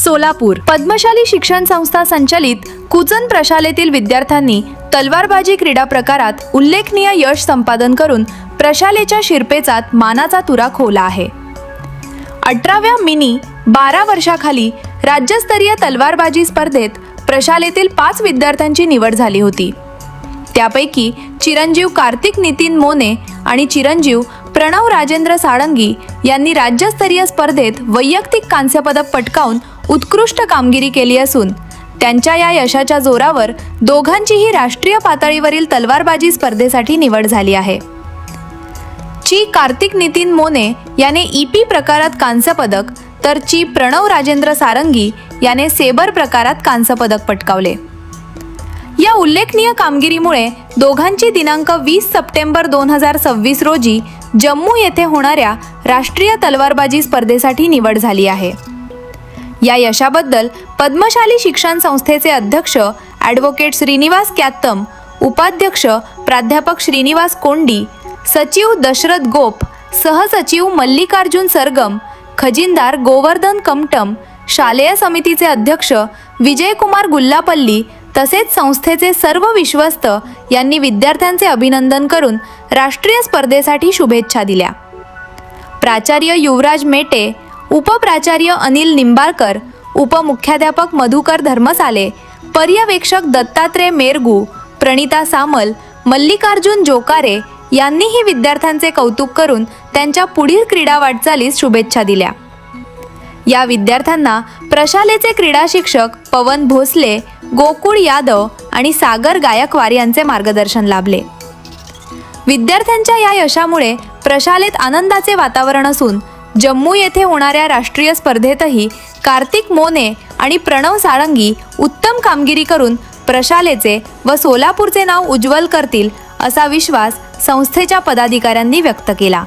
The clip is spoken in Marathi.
सोलापूर पद्मशाली शिक्षण संस्था संचालित कुचन प्रशालेतील विद्यार्थ्यांनी तलवारबाजी क्रीडा प्रकारात उल्लेखनीय यश संपादन करून प्रशालेच्या शिरपेचात मानाचा तुरा खोवला आहे। 18व्या मिनी 12 वर्षाखाली राज्यस्तरीय तलवारबाजी स्पर्धेत प्रशालेतील 5 विद्यार्थ्यांची निवड झाली होती। त्यापैकी चिरंजीव कार्तिक नितीन मोने आणि चिरंजीव प्रणव राजेंद्र साळंगी यांनी राज्यस्तरीय स्पर्धेत वैयक्तिक कांस्यपदक पटकावून उत्कृष्ट कामगिरी केली असून त्यांच्या या यशाच्या जोरावर दोघांचीही राष्ट्रीय पातळीवरील तलवारबाजी स्पर्धेसाठी निवड झाली आहे। ची कार्तिक नितीन मोने याने ईपी प्रकारात कांस्यपदक तर ची प्रणव राजेंद्र सारंगी याने सेबर प्रकारात कांस्यपदक पटकावले। या उल्लेखनीय कामगिरीमुळे दोघांची दिनांक 20 सप्टेंबर 2026 रोजी जम्मू येथे होणाऱ्या राष्ट्रीय तलवारबाजी स्पर्धेसाठी निवड झाली आहे। या यशाबद्दल पद्मशाली शिक्षण संस्थेचे अध्यक्ष ॲडव्होकेट श्रीनिवास क्यात्तम, उपाध्यक्ष प्राध्यापक श्रीनिवास कोंडी, सचिव दशरथ गोप, सहसचिव मल्लिकार्जुन सरगम, खजिनदार गोवर्धन कमटम, शालेय समितीचे अध्यक्ष विजयकुमार गुल्लापल्ली तसेच संस्थेचे सर्व विश्वस्त यांनी विद्यार्थ्यांचे अभिनंदन करून राष्ट्रीय स्पर्धेसाठी शुभेच्छा दिल्या। प्राचार्य युवराज मेटे, उपप्राचार्य अनिल निंबाळकर, उपमुख्याध्यापक मधुकर धर्मसाले, पर्यवेक्षक दत्तात्रय मेरगू, प्रणिता सामल, मल्लिकार्जुन जोकारे यांनीही विद्यार्थ्यांचे कौतुक करून त्यांच्या पुढील क्रीडा वाटचालीस शुभेच्छा दिल्या। या विद्यार्थ्यांना प्रशालेचे क्रीडा शिक्षक पवन भोसले, गोकुळ यादव आणि सागर गायकवाड यांचे मार्गदर्शन लाभले। विद्यार्थ्यांच्या या यशामुळे प्रशालेत आनंदाचे वातावरण असून जम्मू येथे होणाऱ्या राष्ट्रीय स्पर्धेतही कार्तिक मोने आणि प्रणव साळंगी उत्तम कामगिरी करून प्रशालेचे व सोलापूरचे नाव उज्ज्वल करतील असा विश्वास संस्थेच्या पदाधिकाऱ्यांनी व्यक्त केला।